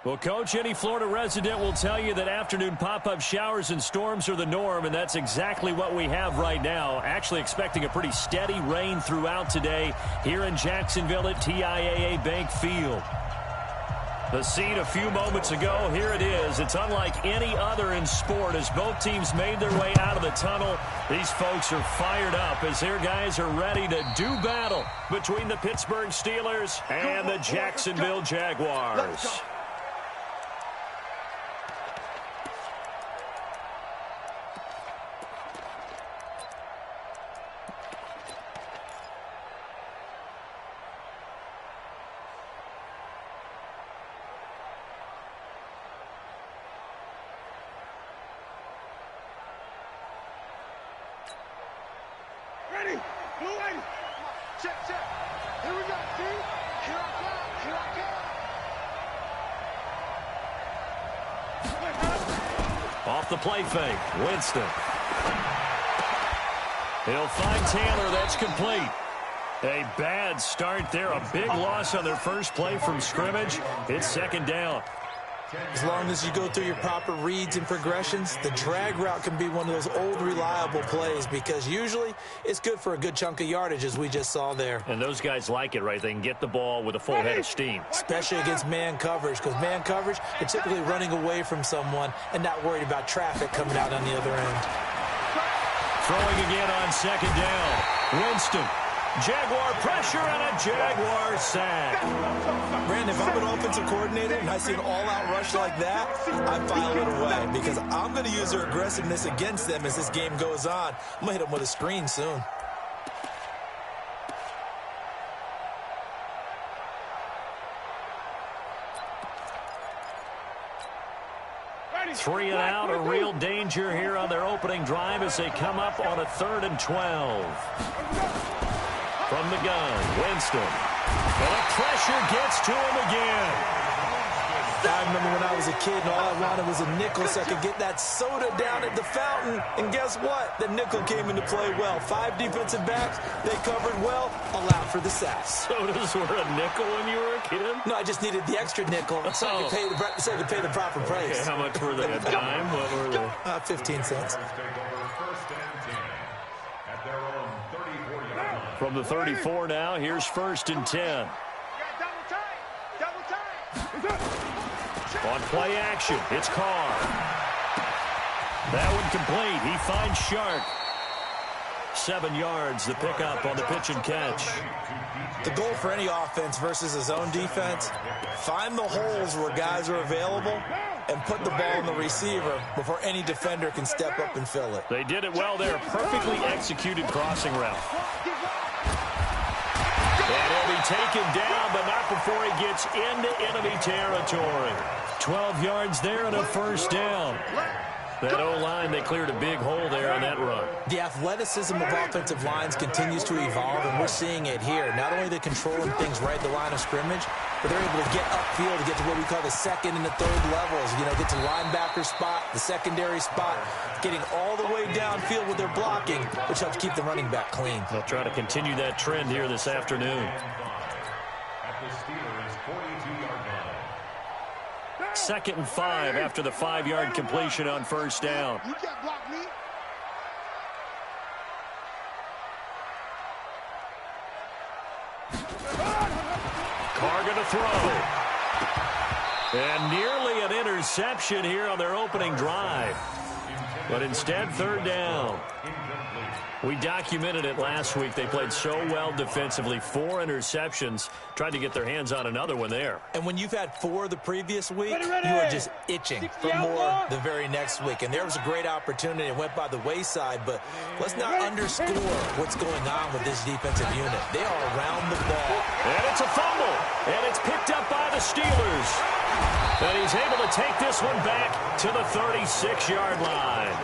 Well, Coach, any Florida resident will tell you that afternoon pop-up showers and storms are the norm, and that's exactly what we have right now. Actually expecting a pretty steady rain throughout today here in Jacksonville at TIAA Bank Field. The scene a few moments ago, here it is. It's unlike any other in sport as both teams made their way out of the tunnel. These folks are fired up as their guys are ready to do battle between the Pittsburgh Steelers and the Jacksonville Jaguars. Ready, blue lady. Check. Here we go, see? Here I come. Off the play fake, Winston. He'll find Taylor, that's complete. A bad start there, a big loss on their first play from scrimmage. It's second down. As long as you go through your proper reads and progressions, the drag route can be one of those old reliable plays because usually it's good for a good chunk of yardage as we just saw there. And those guys like it, right? They can get the ball with a full head of steam. Especially against man coverage because man coverage, they're typically running away from someone and not worried about traffic coming out on the other end. Throwing again on second down. Winston. Jaguar pressure and a Jaguar sack. Brandon, if I'm an offensive coordinator and I see an all-out rush like that, I file it away because I'm going to use their aggressiveness against them as this game goes on. I'm going to hit them with a screen soon. Three and out, a real danger here on their opening drive as they come up on a 3rd and 12. From the gun, Winston. And the pressure gets to him again. I remember when I was a kid and all I wanted was a nickel so I could get that soda down at the fountain. And guess what? The nickel came into play well. 5 defensive backs, they covered well, allowed for the sacks. Sodas were a nickel when you were a kid? No, I just needed the extra nickel so I could pay the proper price. Okay, how much were they? A dime? What were they? 15 cents. From the 34 now, here's 1st and 10. On play action, it's Carr. That one complete. He finds Shark. 7 yards, the pickup on the pitch and catch. The goal for any offense versus his own defense, find the holes where guys are available and put the ball in the receiver before any defender can step up and fill it. They did it well there. Perfectly executed crossing route. And he'll be taken down, but not before he gets into enemy territory. 12 yards there and a 1st down. That O-line, they cleared a big hole there on that run. The athleticism of offensive lines continues to evolve, and we're seeing it here. Not only are they controlling things right at the line of scrimmage, but they're able to get upfield to get to what we call the 2nd and the 3rd levels. You know, get to linebacker spot, the secondary spot, getting all the way downfield with their blocking, which helps keep the running back clean. They'll try to continue that trend here this afternoon. At the Steelers' 42-yard line. 2nd and 5 after the 5-yard completion on 1st down. You can't block me. Carr going to throw. And nearly an interception here on their opening drive. But instead, 3rd down. We documented it last week. They played so well defensively. 4 interceptions. Tried to get their hands on another one there. And when you've had 4 the previous week, you are just itching for more the very next week. And there was a great opportunity. It went by the wayside, but let's not underscore what's going on with this defensive unit. They are around the ball. And it's a fumble. And it's picked up by the Steelers. And he's able to take this one back to the 36-yard line.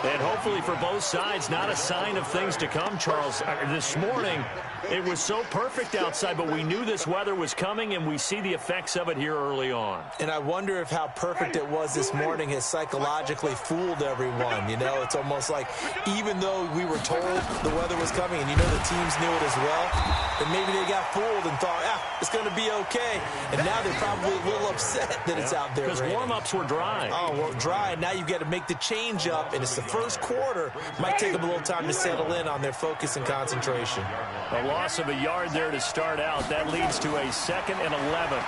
And hopefully for both sides, not a sign of things to come, Charles. This morning, it was so perfect outside, but we knew this weather was coming, and we see the effects of it here early on. And I wonder if how perfect it was this morning has psychologically fooled everyone. You know, it's almost like even though we were told the weather was coming, and you know the teams knew it as well, then maybe they got fooled and thought, it's going to be okay. And now they're probably a little upset that it's out there. Because warm-ups were dry. Oh, well, dry. Now you've got to make the change up, and it's the first quarter. Might take them a little time to settle in on their focus and concentration. A loss of a yard there to start out. That leads to a 2nd and 11.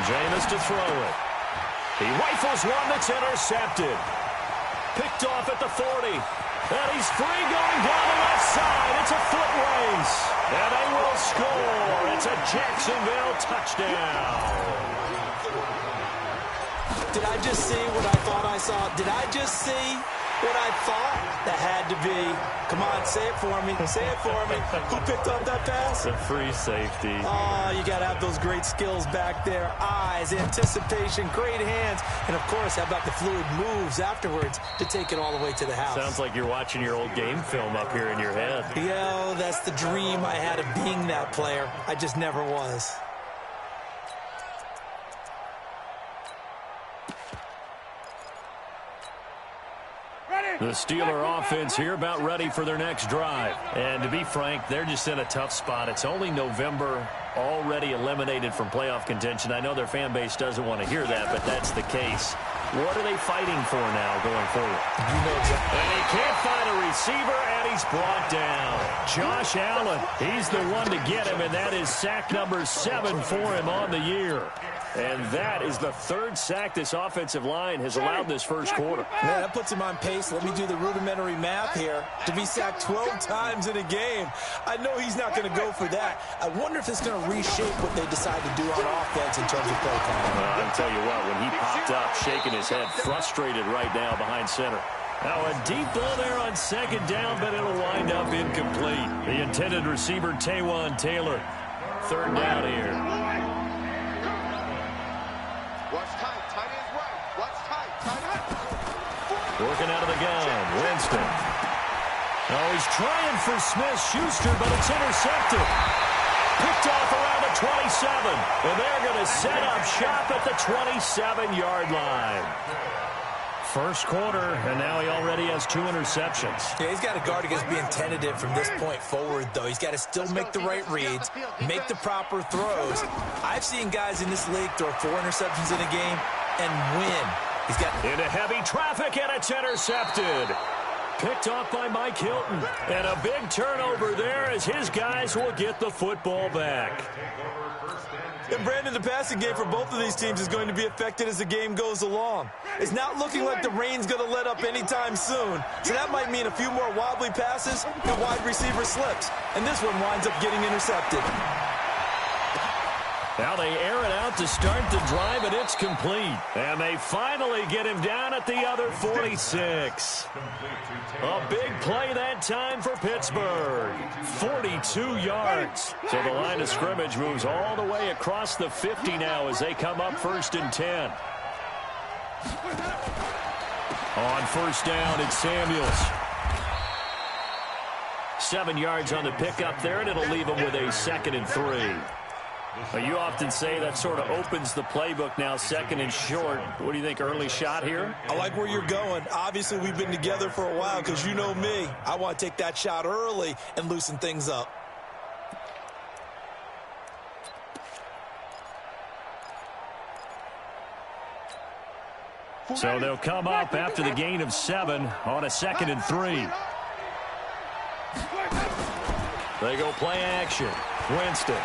Jameis to throw it. He rifles one that's intercepted. Picked off at the 40. And he's free going down the left side. It's a foot race. And they will score. It's a Jacksonville touchdown. Did I just see what I thought I saw? Did I just see what I thought? That had to be. Come on, say it for me. Say it for me. Who picked up that pass? The free safety. Oh, you got to have those great skills back there. Eyes, anticipation, great hands. And, of course, how about the fluid moves afterwards to take it all the way to the house? Sounds like you're watching your old game film up here in your head. Yo, that's the dream I had of being that player. I just never was. The Steeler offense here about ready for their next drive. And to be frank, they're just in a tough spot. It's only November, already eliminated from playoff contention. I know their fan base doesn't want to hear that, but that's the case. What are they fighting for now going forward? You know exactly. And he can't find a receiver, and he's brought down. Josh Allen, he's the one to get him, and that is sack number 7 for him on the year. And that is the 3rd sack this offensive line has allowed this first quarter. Man, that puts him on pace. Let me do the rudimentary math here. To be sacked 12 times in a game, I know he's not going to go for that. I wonder if it's going to reshape what they decide to do on offense in terms of play calling. I'll tell you what, when he popped up, shaking his head, frustrated right now behind center. Now a deep ball there on 2nd down, but it'll wind up incomplete. The intended receiver, Taywan Taylor. 3rd down here. Working out of the gun, Winston. Oh, he's trying for Smith-Schuster, but it's intercepted. Picked off around the 27. And they're going to set up shop at the 27-yard line. First quarter, and now he already has 2 interceptions. Yeah, he's got to guard against being tentative from this point forward, though. He's got to still make the right reads, make the proper throws. I've seen guys in this league throw 4 interceptions in a game and win. He's got into heavy traffic, and it's intercepted. Picked off by Mike Hilton. And a big turnover there as his guys will get the football back. And Brandon, the passing game for both of these teams is going to be affected as the game goes along. It's not looking like the rain's going to let up anytime soon. So that might mean a few more wobbly passes and wide receiver slips. And this one winds up getting intercepted. Now they air it out to start the drive, and it's complete. And they finally get him down at the other 46. A big play that time for Pittsburgh. 42 yards. So the line of scrimmage moves all the way across the 50 now as they come up 1st and 10. On 1st down, it's Samuels. 7 yards on the pickup there, and it'll leave them with a 2nd and 3. Well, you often say that sort of opens the playbook now, 2nd and short. What do you think, early shot here? I like where you're going. Obviously, we've been together for a while because you know me. I want to take that shot early and loosen things up. So they'll come up after the gain of 7 on a 2nd and 3. They go play action. Winston.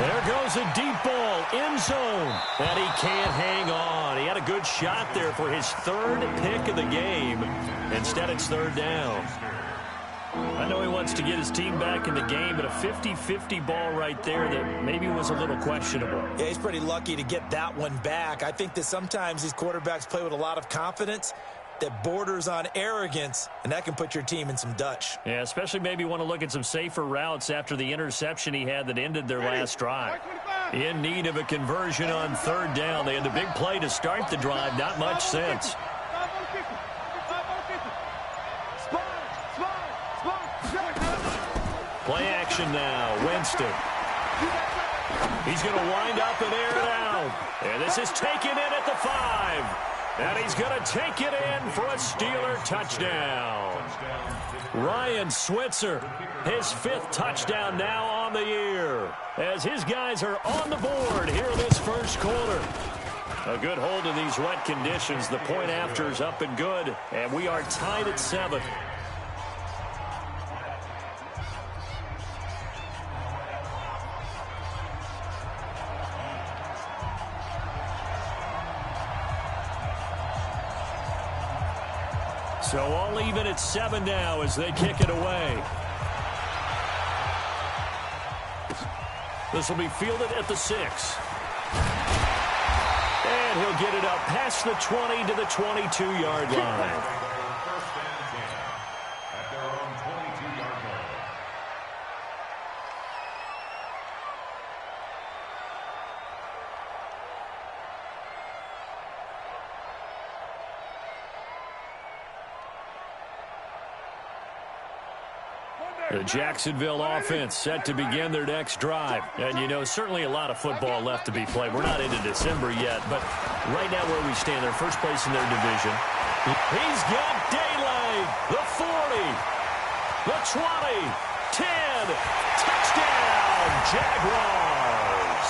There goes a deep ball, end zone, and he can't hang on. He had a good shot there for his 3rd pick of the game. Instead, it's 3rd down. I know he wants to get his team back in the game, but a 50-50 ball right there that maybe was a little questionable. Yeah, he's pretty lucky to get that one back. I think that sometimes these quarterbacks play with a lot of confidence that borders on arrogance, and that can put your team in some Dutch. Yeah, especially maybe want to look at some safer routes after the interception he had that ended their last drive. In need of a conversion on 3rd down. They had the big play to start the drive. Not much sense. formation now. Winston. He's going to wind up and air it out. And this is taken in at the 5. And he's going to take it in for a Steeler touchdown. Ryan Switzer, his 5th touchdown now on the year, as his guys are on the board here in this first quarter. A good hold in these wet conditions. The point after is up and good, and we are tied at 7. So all even at 7 now as they kick it away. This will be fielded at the 6. And he'll get it up past the 20 to the 22-yard line. First and 10 at their own 22-yard line. The Jacksonville offense set to begin their next drive. And, you know, certainly a lot of football left to be played. We're not into December yet, but right now where we stand, they're first place in their division. He's got daylight. The 40, the 20, 10, touchdown, Jaguars.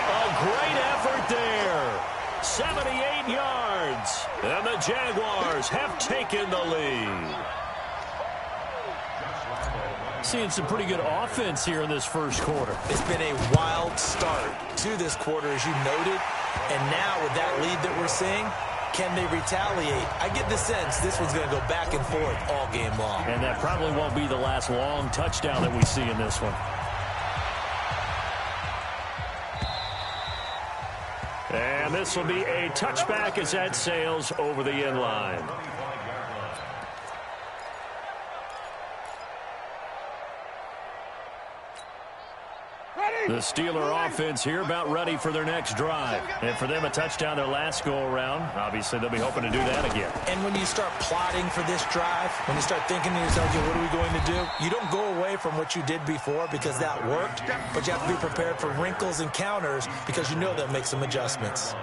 A great effort there. 78 yards. And the Jaguars have taken the lead. Seeing some pretty good offense here in this first quarter. It's been a wild start to this quarter, as you noted. And now with that lead that we're seeing, can they retaliate? I get the sense this one's going to go back and forth all game long. And that probably won't be the last long touchdown that we see in this one. And this will be a touchback as that sails over the end line. The Steeler offense here about ready for their next drive. And for them, a touchdown their last go-around. Obviously, they'll be hoping to do that again. And when you start plotting for this drive, when you start thinking to yourself, okay, what are we going to do? You don't go away from what you did before because that worked, but you have to be prepared for wrinkles and counters because you know they'll make some adjustments.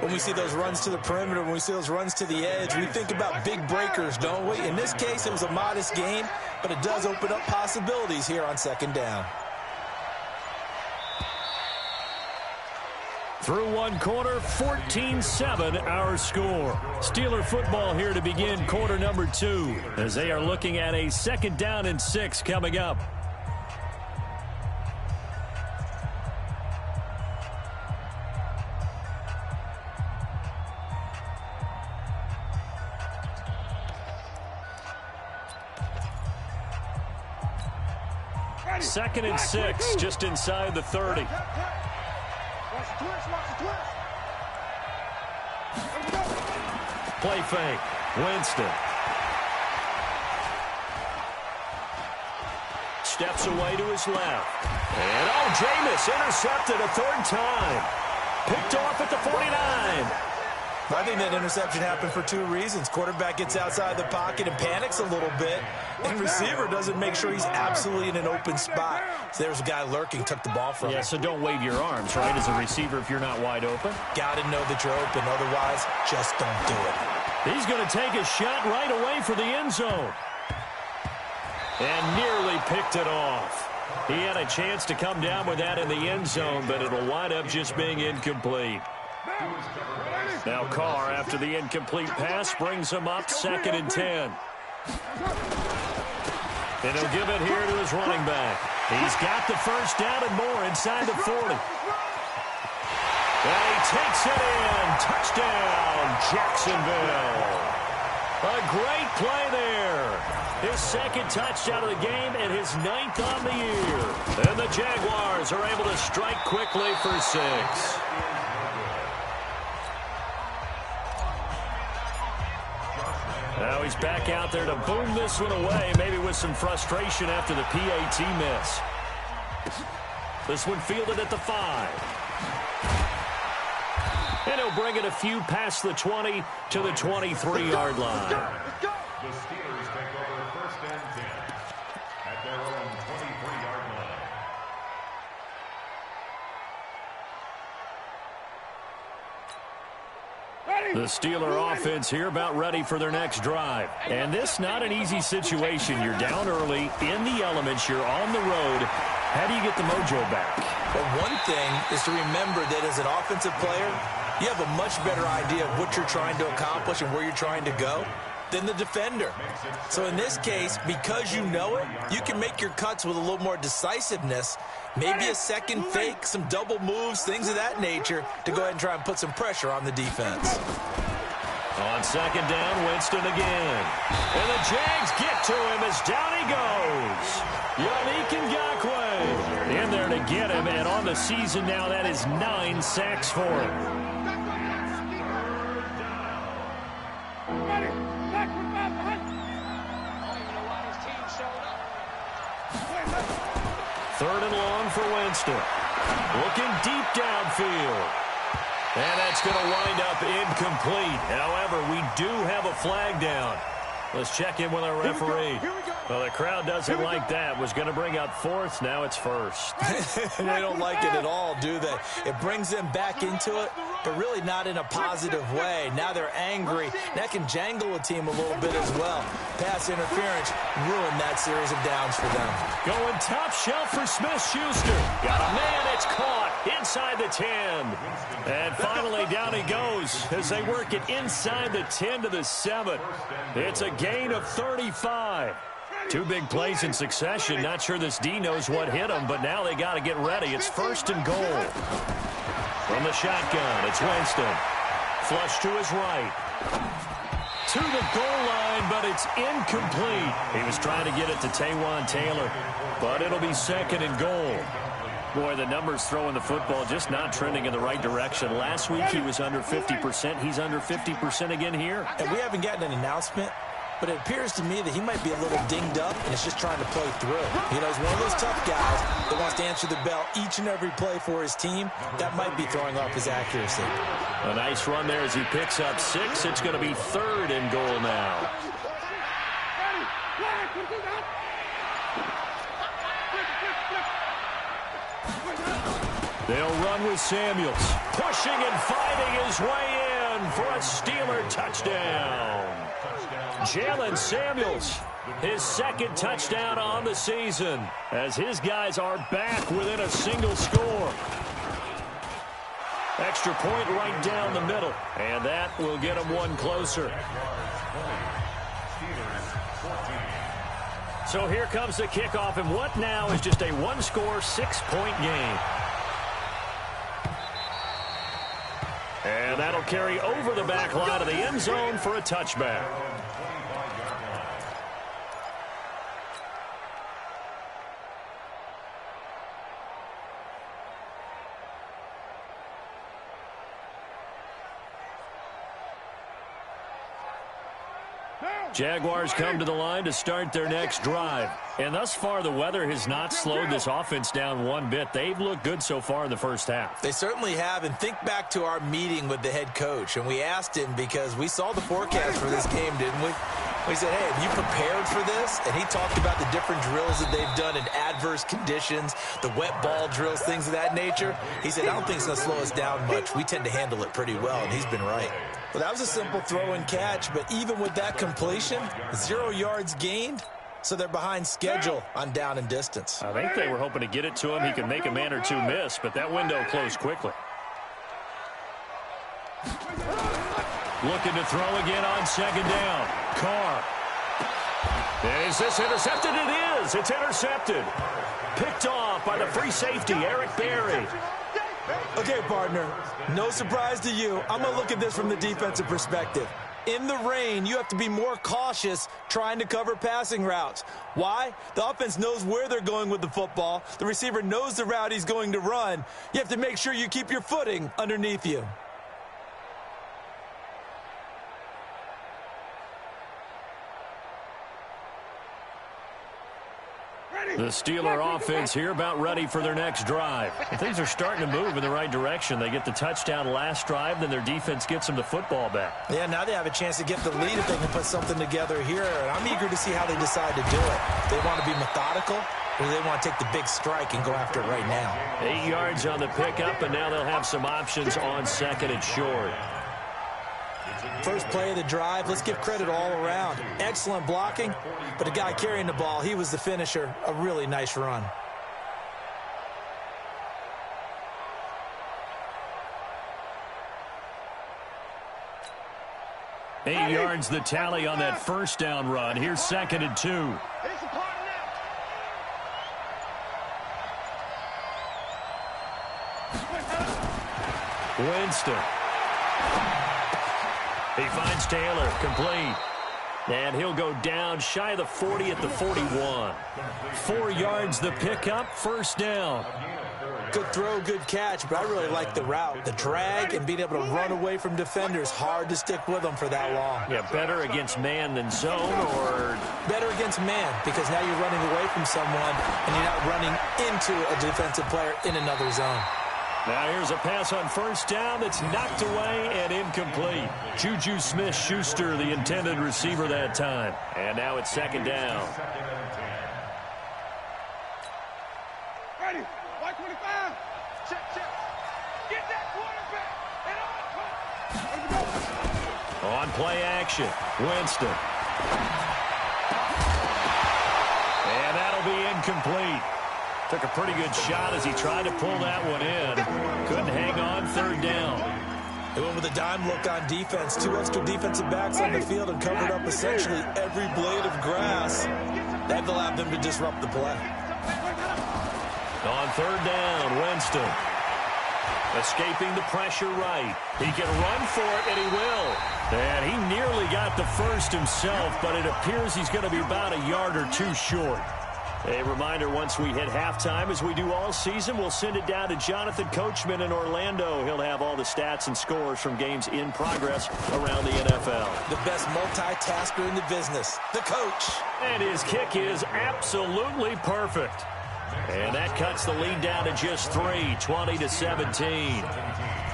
When we see those runs to the perimeter, when we see those runs to the edge, we think about big breakers, don't we? In this case, it was a modest game, but it does open up possibilities here on second down. Through one quarter, 14-7 our score. Steeler football here to begin quarter number 2 as they are looking at a 2nd down and 6 coming up. Second and 6 just inside the 30. Play fake. Winston. Steps away to his left. And, Jameis intercepted a 3rd time. Picked off at the 49. I think that interception happened for 2 reasons. Quarterback gets outside the pocket and panics a little bit, and receiver doesn't make sure he's absolutely in an open spot. So there's a guy lurking, took the ball from him. Yeah, so don't wave your arms, right, as a receiver if you're not wide open. Got to know that you're open. Otherwise, just don't do it. He's going to take a shot right away for the end zone. And nearly picked it off. He had a chance to come down with that in the end zone, but it'll wind up just being incomplete. Now Carr, after the incomplete pass, brings him up 2nd and 10. And he'll give it here to his running back. He's got the 1st down and more inside the 40. And he takes it in. Touchdown, Jacksonville. A great play there. His 2nd touchdown of the game and his 9th on the year. And the Jaguars are able to strike quickly for 6. Now he's back out there to boom this one away, maybe with some frustration after the PAT miss. This one fielded at the 5. And he'll bring it a few past the 20 to the 23-yard line. The Steelers take over 1st and 10 at their own 23. The Steeler offense here about ready for their next drive. And this not an easy situation. You're down early, in the elements, you're on the road. How do you get the mojo back? Well, one thing is to remember that as an offensive player, you have a much better idea of what you're trying to accomplish and where you're trying to go than the defender. So in this case, because you know it, you can make your cuts with a little more decisiveness, maybe a second fake, some double moves, things of that nature, to go ahead and try and put some pressure on the defense. On second down, Winston again. And the Jags get to him as down he goes. Yannick Ngakoue in there to get him, and on the season now, that is 9 sacks for him. Third and long for Winston. Looking deep downfield. And that's going to wind up incomplete. However, we do have a flag down. Let's check in with our referee. Well, the crowd doesn't like that. Was going to bring up fourth. Now it's first. They don't like it at all, do they? It brings them back into it, but really not in a positive way. Now they're angry. That can jangle a team a little bit as well. Pass interference ruined that series of downs for them. Going top shelf for Smith-Schuster. Got a man. It's caught inside the 10. And finally down he goes as they work it inside the 10 to the 7. It's a gain of 35. Two big plays in succession. Not sure this D knows what hit him, but now they got to get ready. It's first and goal. From the shotgun, it's Winston. Flush to his right. To the goal line, but it's incomplete. He was trying to get it to Taywan Taylor, but it'll be second and goal. Boy, the numbers throwing the football just not trending in the right direction. Last week he was under 50%. He's under 50% again here. And we haven't gotten an announcement, but it appears to me that he might be a little dinged up and is just trying to play through. You know, he's one of those tough guys that wants to answer the bell each and every play for his team. That might be throwing off his accuracy. A nice run there as he picks up 6. It's going to be third and goal now. They'll run with Samuels. Pushing and fighting his way in for a Steeler touchdown. Jalen Samuels, his second touchdown on the season, as his guys are back within a single score. Extra point right down the middle, and that will get them one closer. So here comes the kickoff, and what now is just a one-score, 6-point game. And that'll carry over the back line of the end zone for a touchback. Jaguars come to the line to start their next drive. And thus far, the weather has not slowed this offense down one bit. They've looked good so far in the first half. They certainly have. And think back to our meeting with the head coach. And we asked him because we saw the forecast for this game, didn't we? We said, hey, have you prepared for this? And he talked about the different drills that they've done in adverse conditions, the wet ball drills, things of that nature. He said, I don't think it's going to slow us down much. We tend to handle it pretty well, and he's been right. Well, that was a simple throw and catch, but even with that completion, 0 yards gained, so they're behind schedule on down and distance. I think they were hoping to get it to him. He could make a man or two miss, but that window closed quickly. Looking to throw again on second down. Carr. Is this intercepted? It is. It's intercepted. Picked off by the free safety, Eric Berry. Okay, partner, no surprise to you. I'm going to look at this from the defensive perspective. In the rain, you have to be more cautious trying to cover passing routes. Why? The offense knows where they're going with the football. The receiver knows the route he's going to run. You have to make sure you keep your footing underneath you. The Steeler offense here about ready for their next drive. Things are starting to move in the right direction. They get the touchdown last drive, then their defense gets them the football back. Yeah, now they have a chance to get the lead if they can put something together here. And I'm eager to see how they decide to do it. They want to be methodical, or they want to take the big strike and go after it right now. 8 yards on the pickup, and now they'll have some options on second and short. First play of the drive, let's give credit all around. Excellent blocking, but the guy carrying the ball, he was the finisher. A really nice run. 8 yards the tally on that first down run. Here's 2nd and 2. Winston. He finds Taylor, complete. And he'll go down shy of the 40 at the 41. 4 yards the pickup, first down. Good throw, good catch, but I really like the route. The drag and being able to run away from defenders, hard to stick with them for that long. Yeah, better against man than zone, or? Better against man, because now you're running away from someone and you're not running into a defensive player in another zone. Now here's a pass on first down that's knocked away and incomplete. Juju Smith-Schuster, the intended receiver that time. And now it's 2nd down. Ready, 125. Check, check. Get that quarterback. On play action, Winston. And that'll be incomplete. Took a pretty good shot as he tried to pull that one in. Couldn't hang on, 3rd down. They went with a dime look on defense. 2 extra defensive backs on the field and covered up essentially every blade of grass. That allowed them to disrupt the play. On 3rd down, Winston. Escaping the pressure right. He can run for it, and he will. And he nearly got the first himself, but it appears he's going to be about a yard or 2 short. A reminder, once we hit halftime, as we do all season, we'll send it down to Jonathan Coachman in Orlando. He'll have all the stats and scores from games in progress around the NFL. The best multitasker in the business, the coach. And his kick is absolutely perfect. And that cuts the lead down to just 3, 20-17.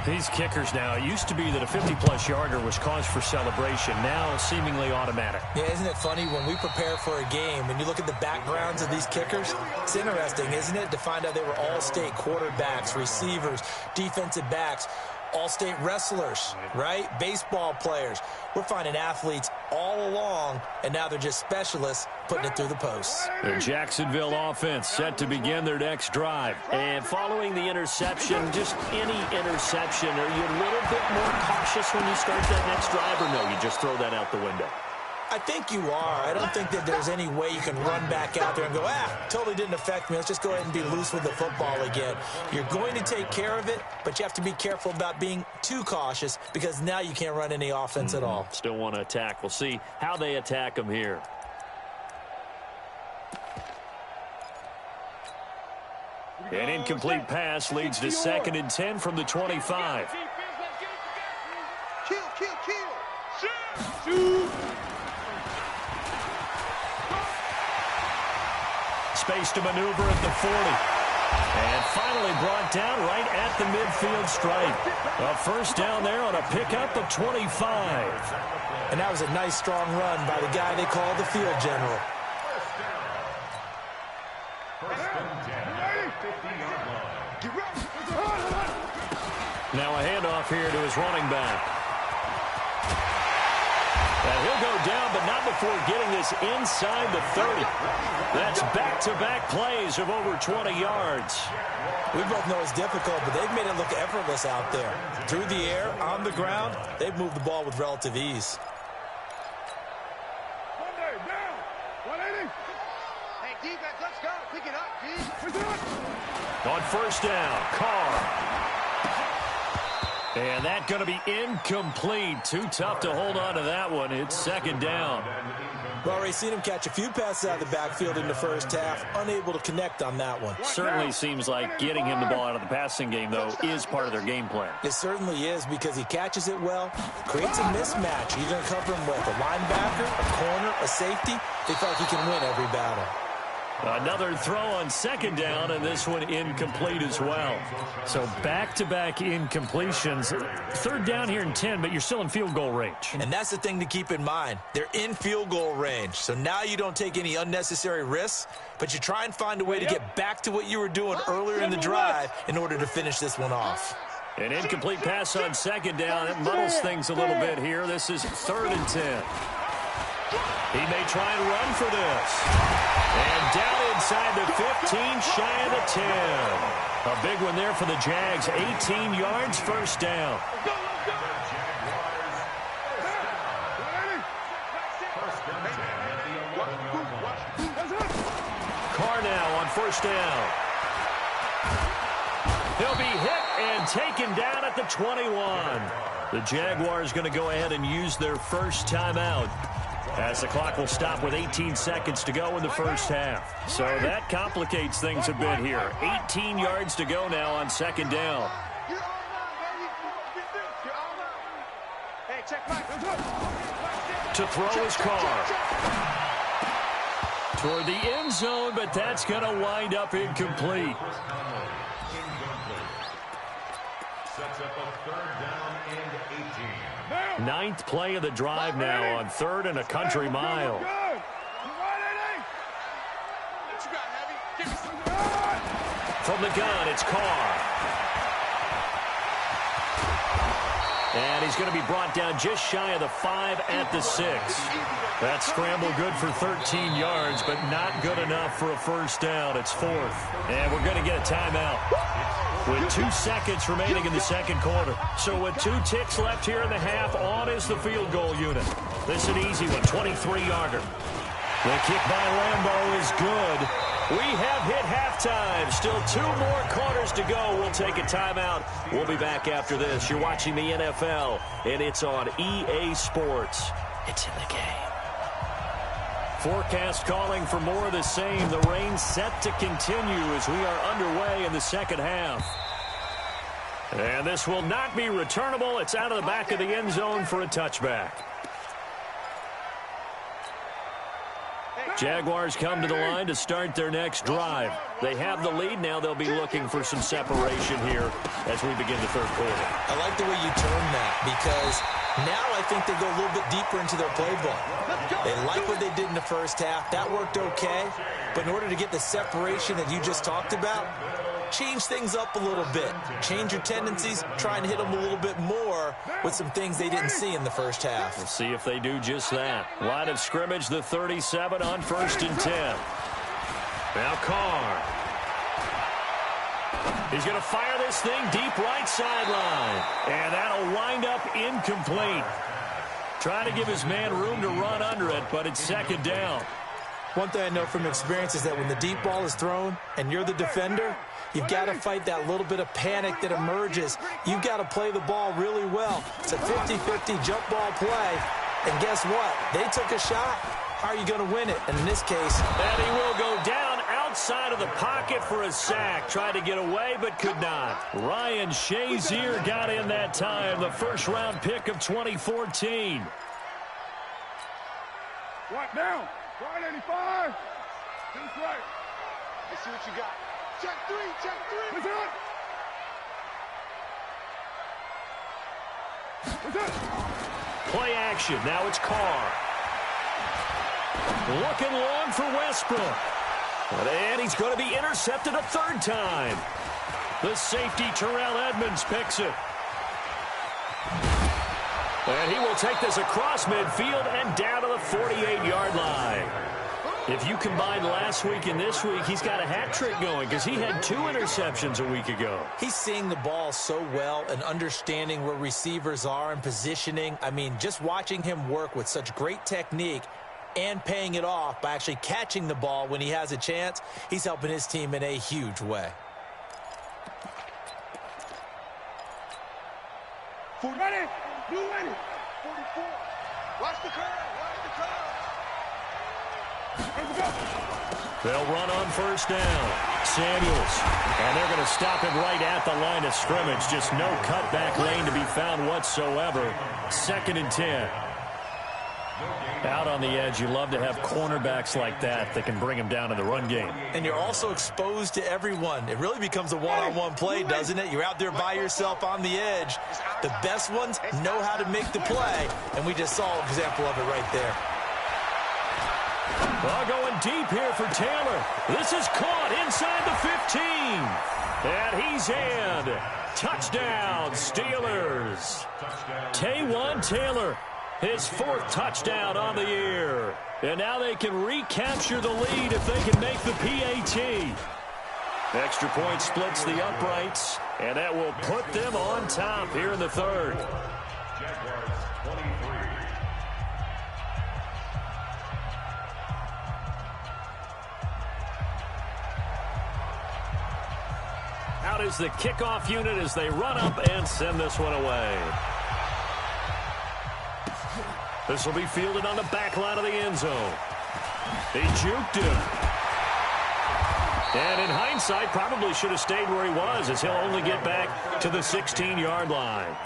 These kickers now, it used to be that a 50-plus yarder was cause for celebration. Now seemingly automatic. Yeah, isn't it funny when we prepare for a game and you look at the backgrounds of these kickers? It's interesting, isn't it, to find out they were all-state quarterbacks, receivers, defensive backs, all-state wrestlers, right? Baseball players. We're finding athletes all along, and now they're just specialists putting it through the posts. The Jacksonville offense set to begin their next drive. And following the interception, just any interception, are you a little bit more cautious when you start that next drive, or no, you just throw that out the window? I think you are. I don't think that there's any way you can run back out there and go, totally didn't affect me. Let's just go ahead and be loose with the football again. You're going to take care of it, but you have to be careful about being too cautious because now you can't run any offense at all. Still want to attack. We'll see how they attack them here. An incomplete pass leads to 2nd and 10 from the 25. Kill, kill, kill. Space to maneuver at the 40. And finally brought down right at the midfield stripe. A first down there on a pickup of 25. And that was a nice, strong run by the guy they call the field general. Now a handoff here to his running back. And he'll go down, but not before getting this inside the 30. That's back-to-back plays of over 20 yards. We both know it's difficult, but they've made it look effortless out there. Through the air, on the ground, they've moved the ball with relative ease. Monday, down. 180. Hey, defense, let's go. Pick it up, D. On first down, Carr. And that's going to be incomplete. Too tough to hold on to that one. It's 2nd down. Well, already seen him catch a few passes out of the backfield in the first half. Unable to connect on that one. Certainly seems like getting him the ball out of the passing game, though, is part of their game plan. It certainly is because he catches it well, creates a mismatch. You're going to cover him with a linebacker, a corner, a safety. They feel like he can win every battle. Another throw on 2nd down, and this one incomplete as well. So back-to-back incompletions. 3rd down here in 10, but you're still in field goal range. And that's the thing to keep in mind. They're in field goal range. So now you don't take any unnecessary risks, but you try and find a way to get back to what you were doing earlier in the drive in order to finish this one off. An incomplete pass on second down. It muddles things a little bit here. This is 3rd and 10. He may try and run for this. And down inside the 15, shy of the 10. A big one there for the Jags. 18 yards, first down. Carr now on first down. He'll be hit and taken down at the 21. The Jaguars going to go ahead and use their first timeout, as the clock will stop with 18 seconds to go in the first half. So that complicates things a bit here. 18 yards to go now on second down. To throw his Carr toward the end zone, but that's going to wind up incomplete. Sets up a 3rd down and 18. 9th play of the drive now on 3rd and a country mile. From the gun, it's Carr. And he's going to be brought down just shy of the 5 at the 6. That scramble good for 13 yards, but not good enough for a first down. It's 4th. And we're going to get a timeout with 2 seconds remaining in the second quarter. So with 2 ticks left here in the half, on is the field goal unit. This is an easy one, 23-yarder. The kick by Lambeau is good. We have hit halftime. Still 2 more quarters to go. We'll take a timeout. We'll be back after this. You're watching the NFL, and it's on EA Sports. It's in the game. Forecast calling for more of the same. The rain set to continue as we are underway in the second half. And this will not be returnable. It's out of the back of the end zone for a touchback. Jaguars come to the line to start their next drive. They have the lead. Now they'll be looking for some separation here as we begin the third quarter. I like the way you term that, because now I think they go a little bit deeper into their playbook. They like what they did in the first half. That worked okay. But in order to get the separation that you just talked about, change things up a little bit. Change your tendencies. Try and hit them a little bit more with some things they didn't see in the first half. We'll see if they do just that. Line of scrimmage, the 37 on 1st and 10. Now Carr. He's going to fire this thing deep right sideline. And that'll wind up incomplete. Trying to give his man room to run under it, but it's second down. One thing I know from experience is that when the deep ball is thrown and you're the defender, you've got to fight that little bit of panic that emerges. You've got to play the ball really well. It's a 50-50 jump ball play. And guess what? They took a shot. How are you going to win it? And in this case... And he will go down outside of the pocket for a sack. Tried to get away, but could not. Ryan Shazier got in that time, the first-round pick of 2014. Right down. Right 85. Just right. Let's see what you got. Check 3. Check 3. What's up? What's up? Play action. Now it's Carr. Looking long for Westbrook. And he's going to be intercepted a 3rd time. The safety, Terrell Edmonds, picks it. And he will take this across midfield and down to the 48-yard line. If you combine last week and this week, he's got a hat trick going because he had 2 interceptions a week ago. He's seeing the ball so well and understanding where receivers are and positioning. I mean, just watching him work with such great technique and paying it off by actually catching the ball when he has a chance, he's helping his team in a huge way. 40. Ready. Blue ready. 44. Watch the curve. They'll run on first down. Samuels. And they're going to stop him right at the line of scrimmage. Just no cutback lane to be found whatsoever. 2nd and 10. Out on the edge, you love to have cornerbacks like that can bring him down in the run game. And you're also exposed to everyone. It really becomes a one-on-one play, doesn't it? You're out there by yourself on the edge. The best ones know how to make the play, and we just saw an example of it right there. Oh, going deep here for Taylor. This is caught inside the 15. And he's in. Touchdown, Steelers. Taywan Taylor, his 4th touchdown on the year. And now they can recapture the lead if they can make the PAT. Extra point splits the uprights, and that will put them on top here in the 3rd. Jaguars 23. Out is the kickoff unit as they run up and send this one away. This will be fielded on the back line of the end zone. They juked him. And in hindsight, probably should have stayed where he was, as he'll only get back to the 16-yard line.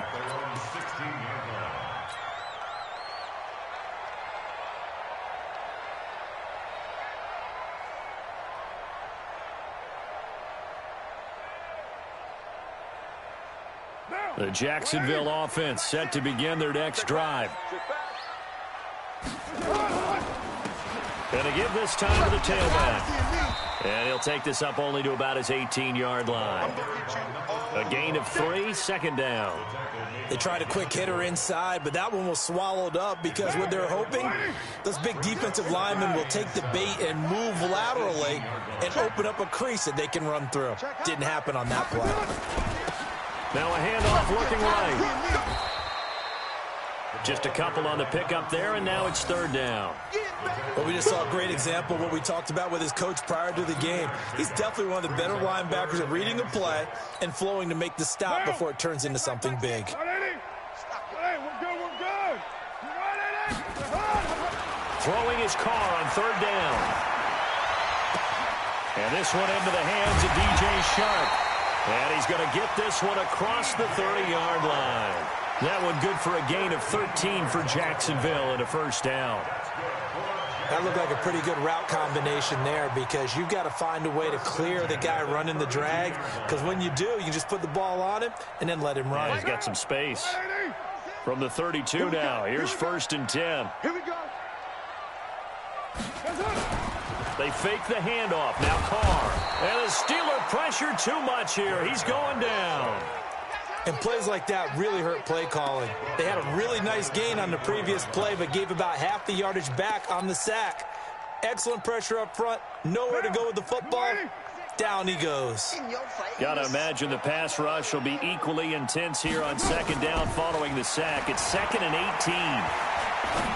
The Jacksonville offense set to begin their next drive. Going to give this time to the tailback. And he'll take this up only to about his 18-yard line. A gain of 3, 2nd down. They tried a quick hitter inside, but that one was swallowed up because what they're hoping, those big defensive linemen will take the bait and move laterally and open up a crease that they can run through. Didn't happen on that play. Now a handoff looking right. Just a couple on the pickup there, and now it's 3rd down. Well, we just saw a great example of what we talked about with his coach prior to the game. He's definitely one of the better linebackers at reading a play and flowing to make the stop before it turns into something big. Throwing his car on 3rd down. And this one into the hands of DJ Sharp. And he's going to get this one across the 30-yard line. That one good for a gain of 13 for Jacksonville and a 1st down. That looked like a pretty good route combination there because you've got to find a way to clear the guy running the drag, because when you do, you just put the ball on him and then let him run. Yeah, he's got some space. From the 32 now, here's 1st and 10. Here we go. They fake the handoff. Now Carr. And the Steeler pressure too much here. He's going down. And plays like that really hurt play calling. They had a really nice gain on the previous play, but gave about half the yardage back on the sack. Excellent pressure up front. Nowhere to go with the football. Down he goes. Got to imagine the pass rush will be equally intense here on 2nd down following the sack. It's 2nd and 18.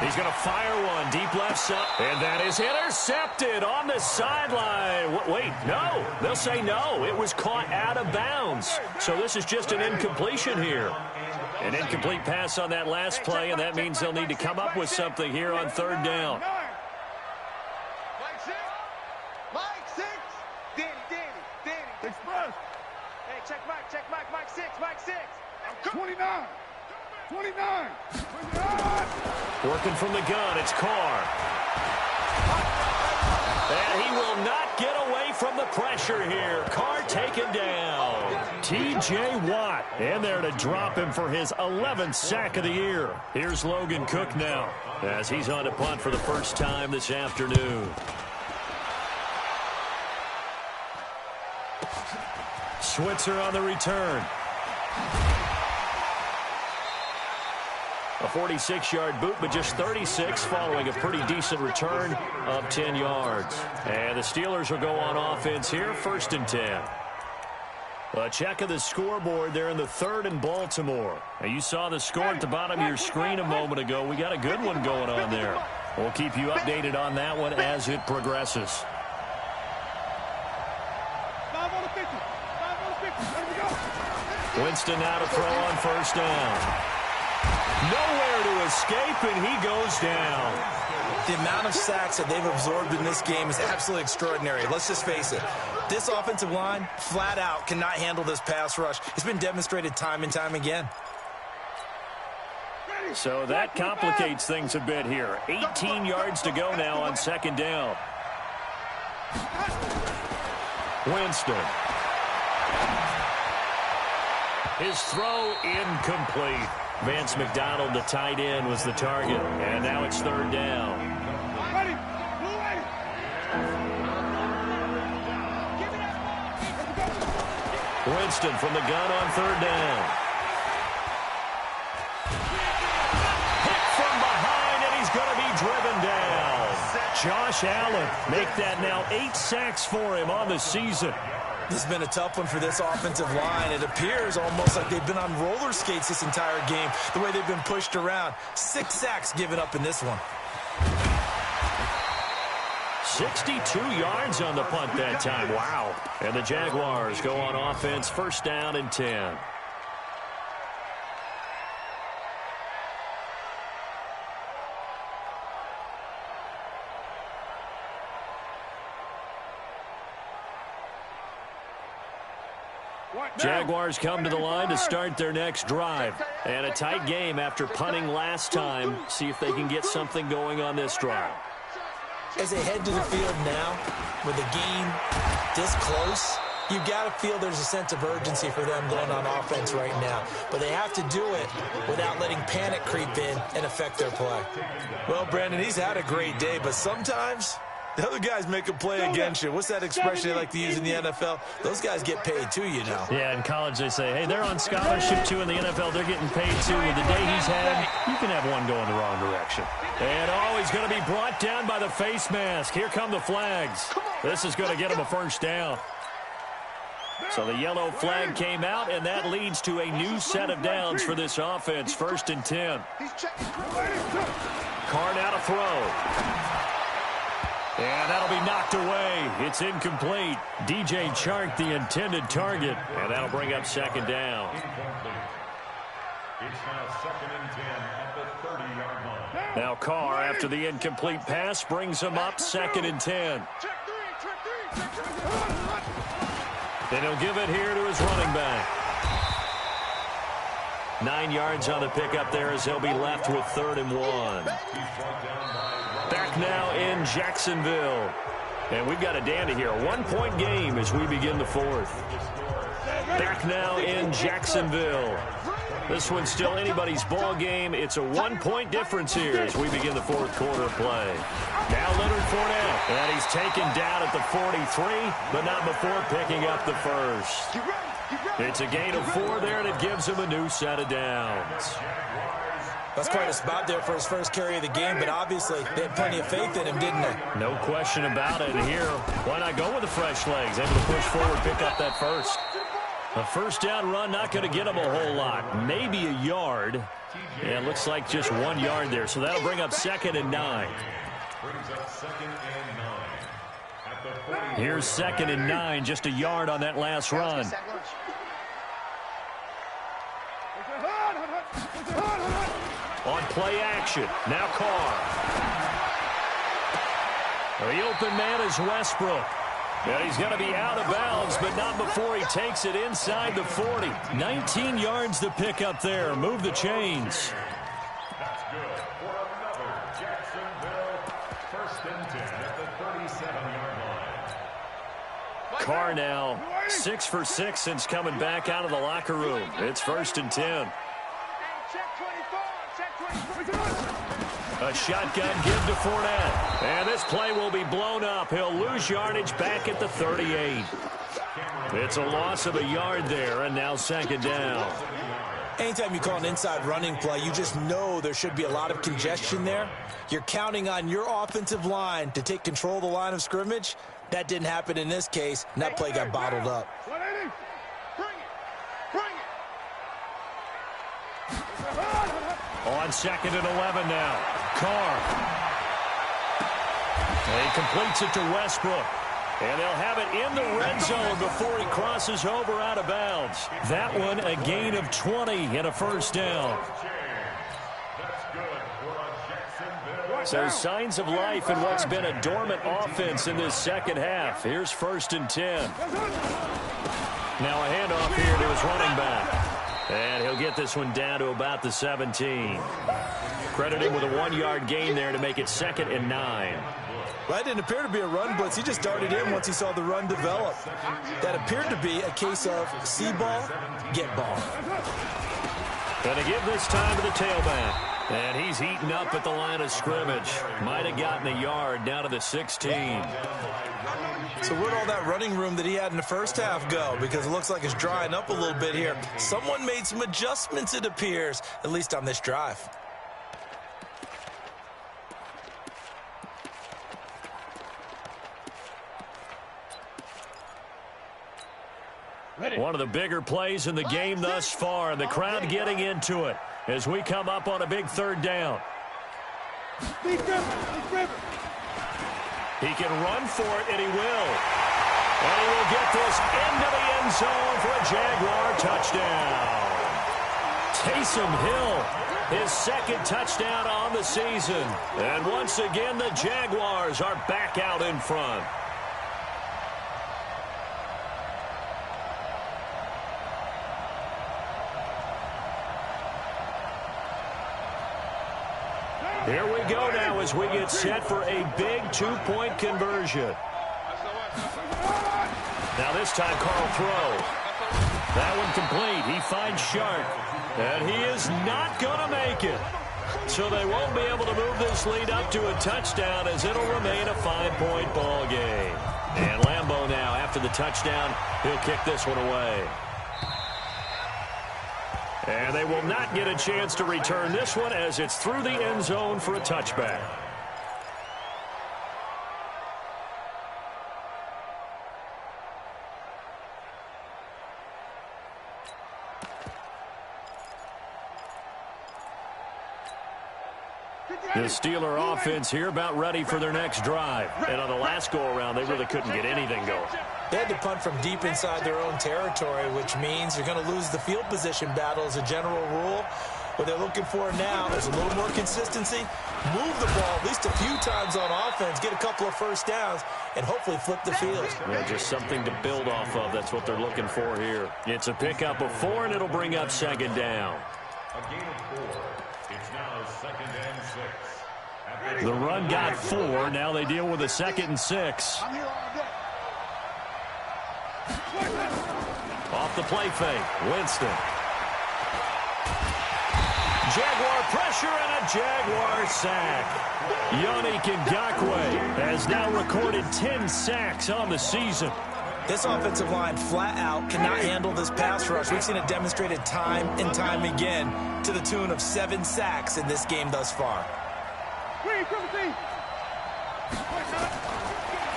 He's going to fire one deep left side. And that is intercepted on the sideline. Wait, no. They'll say no. It was caught out of bounds. So this is just an incompletion here. An incomplete pass on that last play, and that means they'll need to come up with something here on 3rd down. Mike 6. Danny. Express. Hey, check Mike 6. 29. Working from the gun, it's Carr. And he will not get away from the pressure here. Carr taken down. T.J. Watt in there to drop him for his 11th sack of the year. Here's Logan Cook now as he's on to punt for the first time this afternoon. Switzer on the return. A 46-yard boot, but just 36 following a pretty decent return of 10 yards. And the Steelers will go on offense here, 1st and 10. A check of the scoreboard there in the 3rd and Baltimore. Now, you saw the score at the bottom of your screen a moment ago. We got a good one going on there. We'll keep you updated on that one as it progresses. Winston now to throw on 1st down. Nowhere to escape, and he goes down. The amount of sacks that they've absorbed in this game is absolutely extraordinary. Let's just face it. This offensive line, flat out, cannot handle this pass rush. It's been demonstrated time and time again. So that complicates things a bit here. 18 yards to go now on 2nd down. Winston. His throw incomplete. Vance McDonald, the tight end, was the target. And now it's 3rd down. Winston from the gun on third down. Hit from behind, and he's going to be driven down. Josh Allen make that now 8 sacks for him on the season. This has been a tough one for this offensive line. It appears almost like they've been on roller skates this entire game, the way they've been pushed around. 6 sacks given up in this one. 62 yards on the punt that time. Wow. And the Jaguars go on offense, first down and 10. Jaguars come to the line to start their next drive. And a tight game after punting last time. See if they can get something going on this drive. As they head to the field now, with the game this close, you've got to feel there's a sense of urgency for them going on offense right now. But they have to do it without letting panic creep in and affect their play. Well, Brandon, he's had a great day, but sometimes the other guys make a play against you. What's that expression they like to use in the NFL? Those guys get paid too, you know. Yeah, in college they say, hey, they're on scholarship too. In the NFL, they're getting paid too. With the day he's had, you can have one go in the wrong direction. And he's going to be brought down by the face mask. Here come the flags. This is going to get him a first down. So the yellow flag came out, and that leads to a new set of downs for this offense. First and 10. Carr now to throw. And that'll be knocked away. It's incomplete. DJ Chark, the intended target. And that'll bring up second down. It's now second and 10 at the 30-yard line. Now Carr, after the incomplete pass, brings him up second and 10. And he'll give it here to his running back. 9 yards on the pickup there as he'll be left with 3rd and 1. Back now in Jacksonville. And we've got a dandy here. A 1-point game as we begin the 4th. Back now in Jacksonville. This one's still anybody's ball game. It's a 1-point difference here as we begin the 4th quarter of play. Now Leonard Fournette. And he's taken down at the 43, but not before picking up the first. It's a gain of 4 there, and it gives him a new set of downs. That's quite a spot there for his first carry of the game, but obviously they had plenty of faith in him, didn't they? No question about it. And here, why not go with the fresh legs? Able to push forward, pick up that first. A first down run, not going to get him a whole lot. Maybe a yard. Yeah, it looks like just 1 yard there. So that'll bring up 2nd and 9. Here's 2nd and 9, just a yard on that last run. On play action, now Carr. The open man is Westbrook. And he's going to be out of bounds, but not before he takes it inside the 40. 19 yards to pick up there. Move the chains. That's good for another Jacksonville 1st and 10 at the 37-yard line. Carr now 6 for 6 since coming back out of the locker room. It's 1st and 10. A shotgun give to Fournette. And this play will be blown up. He'll lose yardage back at the 38. It's a loss of a yard there, and now 2nd down. Anytime you call an inside running play, you just know there should be a lot of congestion there. You're counting on your offensive line to take control of the line of scrimmage. That didn't happen in this case, and that play got bottled up. On 2nd and 11 now. Carr. And he completes it to Westbrook. And they'll have it in the red zone before he crosses over out of bounds. That one a gain of 20 and a first down. So signs of life in what's been a dormant offense in this second half. Here's 1st and 10. Now a handoff here to his running back. And he'll get this one down to about the 17. Credit him with a 1-yard gain there to make it 2nd and 9. Well, that didn't appear to be a run blitz. He just darted in once he saw the run develop. That appeared to be a case of see ball, get ball. Going to give this time to the tailback. And he's heating up at the line of scrimmage. Might have gotten a yard down to the 16. So where'd all that running room that he had in the first half go? Because it looks like it's drying up a little bit here. Someone made some adjustments, it appears, at least on this drive. One of the bigger plays in the game thus far, and the crowd getting into it as we come up on a big third down. He can run for it, and he will. And he will get this into the end zone for a Jaguar touchdown. Taysom Hill, his second touchdown on the season. And once again, the Jaguars are back out in front. Here we go now as we get set for a big two-point conversion. Now this time, Carl throw. That one complete. He finds Shark. And he is not going to make it. So they won't be able to move this lead up to a touchdown as it'll remain a 5-point ball game. And Lambeau now, after the touchdown, he'll kick this one away. And they will not get a chance to return this one as it's through the end zone for a touchback. The Steeler offense here about ready for their next drive. And on the last go-around, they really couldn't get anything going. They had to punt from deep inside their own territory, which means you're going to lose the field position battle as a general rule. What they're looking for now is a little more consistency, move the ball at least a few times on offense, get a couple of first downs, and hopefully flip the field. Yeah, just something to build off of. That's what they're looking for here. It's a pickup of 4, and it'll bring up second down. A gain of 4. It's now 2nd and 6. The run got 4. Now they deal with a 2nd and 6. Off the play fake, Winston. Jaguar pressure and a Jaguar sack. Yannick Ngakoue has now recorded 10 sacks on the season. This offensive line flat out cannot handle this pass rush. We've seen it demonstrated time and time again to the tune of 7 sacks in this game thus far.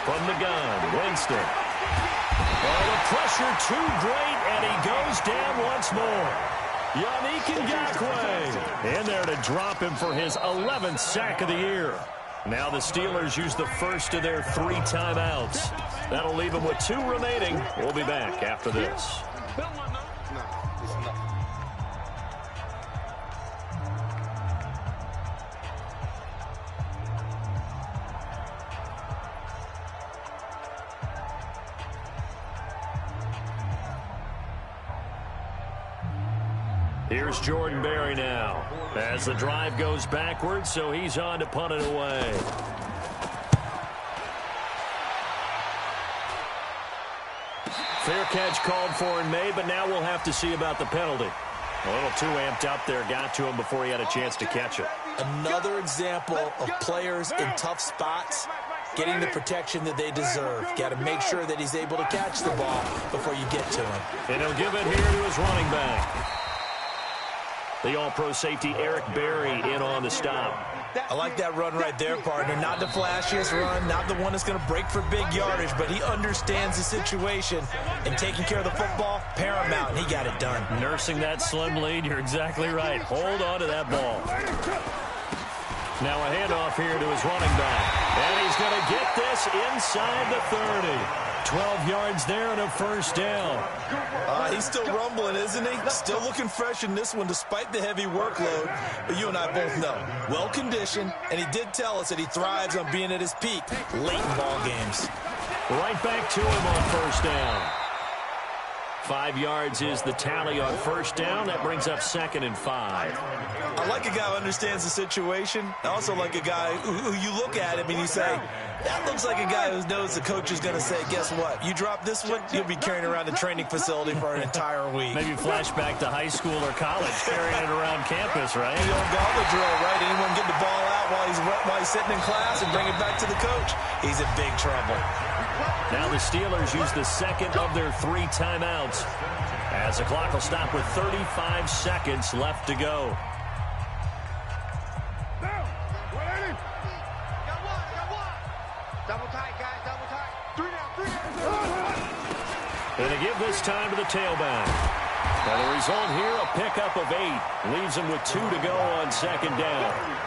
From the gun, Winston. Oh, the pressure too great, and he goes down once more. Yannick Ngakoue in there to drop him for his 11th sack of the year. Now the Steelers use the first of their 3 timeouts. That'll leave them with 2 remaining. We'll be back after this. Here's Jordan Berry now as the drive goes backwards, so he's on to punt it away. Fair catch called for and made, but now we'll have to see about the penalty. A little too amped up there, got to him before he had a chance to catch it. Another example of players in tough spots getting the protection that they deserve. Got to make sure that he's able to catch the ball before you get to him. And he'll give it here to his running back. The all-pro safety Eric Berry in on the stop. I like that run right there, partner. Not the flashiest run, not the one that's going to break for big yardage, but he understands the situation, and taking care of the football, paramount, and he got it done. Nursing that slim lead, you're exactly right. Hold on to that ball. Now a handoff here to his running back, and he's going to get this inside the 30. 12 yards there and a first down. He's still rumbling, isn't he? Still looking fresh in this one despite the heavy workload. But you and I both know, well-conditioned, and he did tell us that he thrives on being at his peak late in ball games. Right back to him on first down. 5 yards is the tally on first down. That brings up 2nd and 5. I like a guy who understands the situation. I also like a guy who you look at him and you say, that looks like a guy who knows the coach is going to say, guess what? You drop this one, you'll be carrying around the training facility for an entire week. Maybe flashback to high school or college, carrying it around campus, right? The old gauntlet drill, right? Anyone get the ball out while he's sitting in class and bring it back to the coach? He's in big trouble. Now the Steelers use the second of their 3 timeouts as the clock will stop with 35 seconds left to go. Double tight, guys, double tight. 3 down. And they give this time to the tailback. Now the result here, a pickup of 8. Leaves them with 2 to go on 2nd down.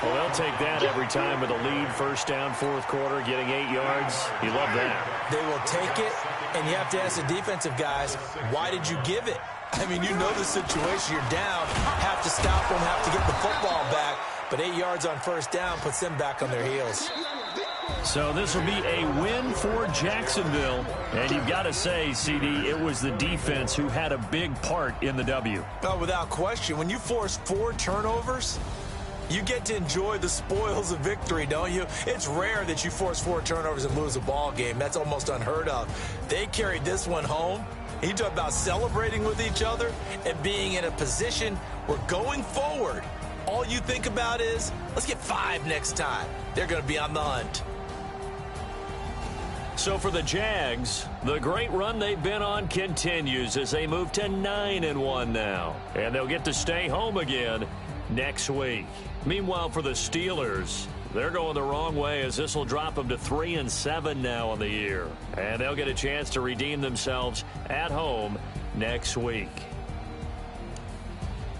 Well, they'll take that every time with a lead. First down, 4th quarter, getting 8 yards. You love that. They will take it, and you have to ask the defensive guys, why did you give it? I mean, you know the situation. You're down, have to stop them, have to get the football back. But 8 yards on first down puts them back on their heels. So this will be a win for Jacksonville. And you've got to say, CD, it was the defense who had a big part in the W. Oh, without question. When you force 4 turnovers, you get to enjoy the spoils of victory, don't you? It's rare that you force 4 turnovers and lose a ball game. That's almost unheard of. They carried this one home. You talk about celebrating with each other and being in a position where going forward, all you think about is, let's get 5 next time. They're going to be on the hunt. So for the Jags, the great run they've been on continues as they move to 9-1 now. And they'll get to stay home again next week. Meanwhile, for the Steelers, they're going the wrong way as this will drop them to 3-7 now on the year. And they'll get a chance to redeem themselves at home next week.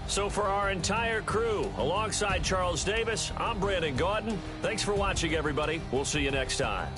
So for our entire crew, alongside Charles Davis, I'm Brandon Gaudin. Thanks for watching, everybody. We'll see you next time.